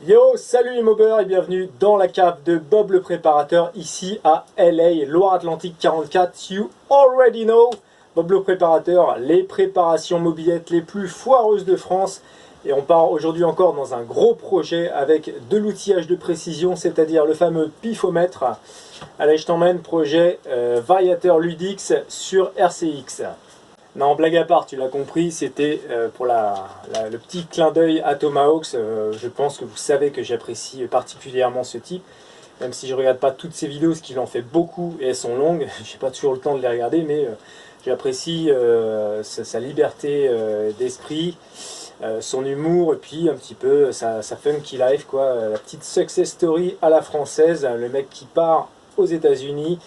Yo, salut les mobbers et bienvenue dans la cave de Bob le préparateur ici à LA, Loire-Atlantique 44. You already know, Bob le préparateur, les préparations mobilettes les plus foireuses de France. Et on part aujourd'hui encore dans un gros projet avec de l'outillage de précision, c'est-à-dire le fameux pifomètre. Allez, je t'emmène, projet variateur Ludix sur RCX. Non, blague à part, tu l'as compris, c'était pour le petit clin d'œil à Tomahawks. Je pense que vous savez que j'apprécie particulièrement ce type, même si je ne regarde pas toutes ses vidéos, ce qu'il en fait beaucoup et elles sont longues. Je n'ai pas toujours le temps de les regarder, mais j'apprécie sa liberté d'esprit, son humour et puis un petit peu sa funky life, quoi. La petite success story à la française, le mec qui part aux États-Unis.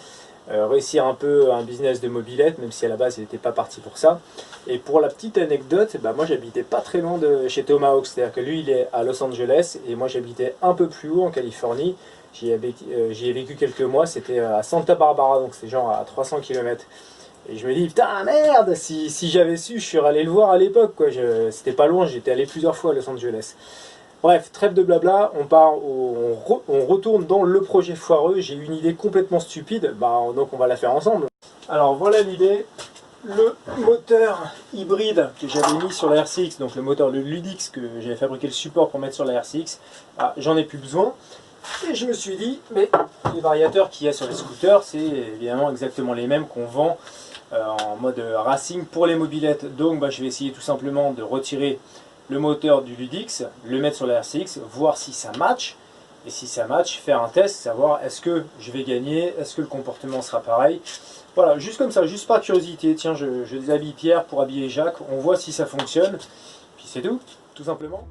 Réussir un peu un business de mobilette, même si à la base il n'était pas parti pour ça. Et pour la petite anecdote, moi j'habitais pas très loin de chez Tomahawk, c'est-à-dire que lui il est à Los Angeles et moi j'habitais un peu plus haut en Californie. J'y ai vécu quelques mois, c'était à Santa Barbara, donc c'est genre à 300 km. Et je me dis, putain merde, si j'avais su, je serais allé le voir à l'époque, quoi. C'était pas loin, j'étais allé plusieurs fois à Los Angeles. Bref, trêve de blabla, on retourne dans le projet foireux. J'ai une idée complètement stupide, donc on va la faire ensemble. Alors voilà l'idée, le moteur hybride que j'avais mis sur la RCX, donc le moteur de Ludix que j'avais fabriqué le support pour mettre sur la RCX, j'en ai plus besoin. Et je me suis dit, mais les variateurs qu'il y a sur les scooters, c'est évidemment exactement les mêmes qu'on vend en mode racing pour les mobilettes. Donc je vais essayer tout simplement de retirer le moteur du Ludix, le mettre sur la RCX, voir si ça match, et si ça match, faire un test, savoir est-ce que je vais gagner, est-ce que le comportement sera pareil. Voilà, juste comme ça, juste par curiosité, tiens, je déshabille Pierre pour habiller Jacques, on voit si ça fonctionne, puis c'est tout simplement.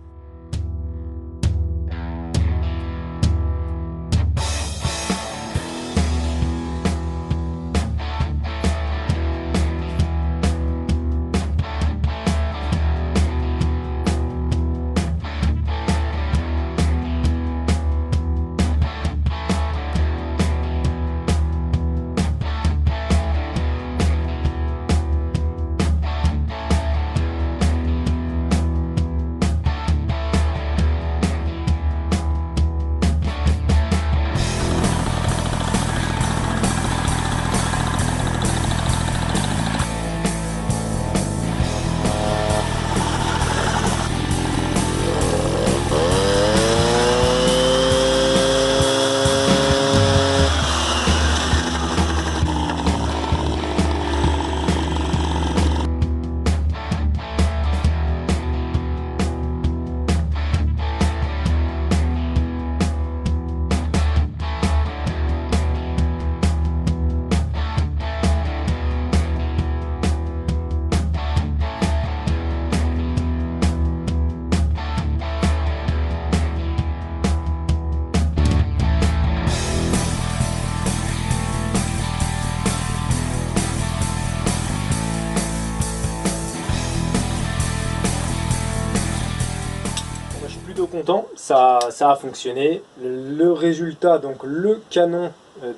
Content, ça a fonctionné. Le résultat, donc le canon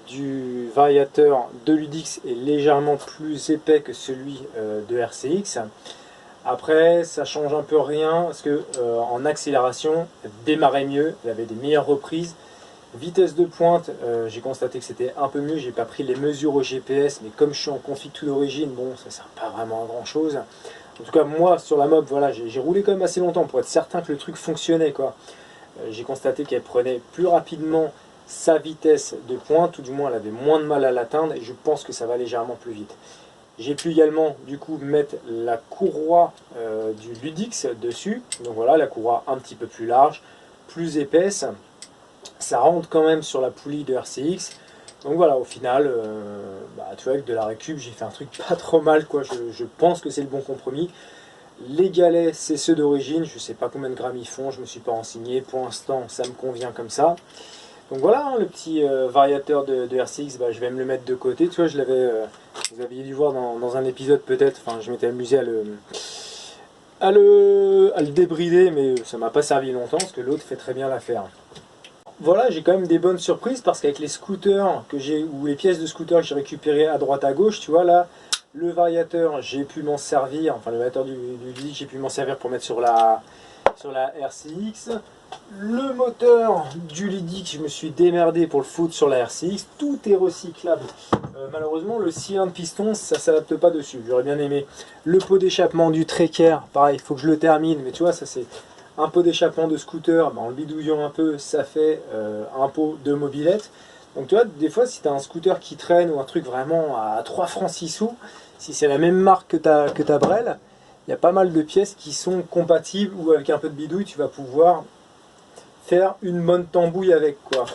du variateur de Ludix est légèrement plus épais que celui de RCX. Après, ça change un peu rien parce que en accélération, démarrait mieux, il avait des meilleures reprises. Vitesse de pointe, j'ai constaté que c'était un peu mieux. J'ai pas pris les mesures au GPS, mais comme je suis en config tout d'origine, bon, ça sert pas vraiment à grand chose. En tout cas, moi, sur la mob, voilà, j'ai roulé quand même assez longtemps pour être certain que le truc fonctionnait, quoi. J'ai constaté qu'elle prenait plus rapidement sa vitesse de pointe, ou du moins elle avait moins de mal à l'atteindre, et je pense que ça va légèrement plus vite. J'ai pu également, du coup, mettre la courroie du Ludix dessus. Donc voilà, la courroie un petit peu plus large, plus épaisse. Ça rentre quand même sur la poulie de RCX. Donc voilà, au final, tu vois, avec de la récup, j'ai fait un truc pas trop mal, quoi. Je pense que c'est le bon compromis. Les galets, c'est ceux d'origine. Je ne sais pas combien de grammes ils font, je ne me suis pas renseigné. Pour l'instant, ça me convient comme ça. Donc voilà, le petit variateur de RCX, je vais me le mettre de côté. Tu vois, je l'avais, vous aviez dû voir dans un épisode peut-être. Enfin, je m'étais amusé à le débrider, mais ça m'a pas servi longtemps parce que l'autre fait très bien l'affaire. Voilà, j'ai quand même des bonnes surprises parce qu'avec les scooters que j'ai, ou les pièces de scooter que j'ai récupérées à droite à gauche, tu vois là, le variateur, j'ai pu m'en servir, enfin le variateur du Ludix, j'ai pu m'en servir pour mettre sur la RCX. Le moteur du Lidix, je me suis démerdé pour le foutre sur la RCX. Tout est recyclable. Malheureusement, le cylindre piston, ça s'adapte pas dessus. J'aurais bien aimé. Le pot d'échappement du Trekker, pareil, il faut que je le termine. Mais tu vois, ça c'est un pot d'échappement de scooter. En le bidouillant un peu, ça fait un pot de mobilette. Donc tu vois, des fois, si tu as un scooter qui traîne ou un truc vraiment à 3 francs 6 sous, si c'est la même marque que ta Brel, il y a pas mal de pièces qui sont compatibles ou avec un peu de bidouille, tu vas pouvoir faire une bonne tambouille avec quoi.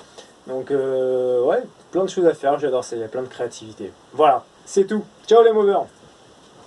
Donc ouais, plein de choses à faire, j'adore ça, il y a plein de créativité. Voilà, c'est tout. Ciao les moveurs.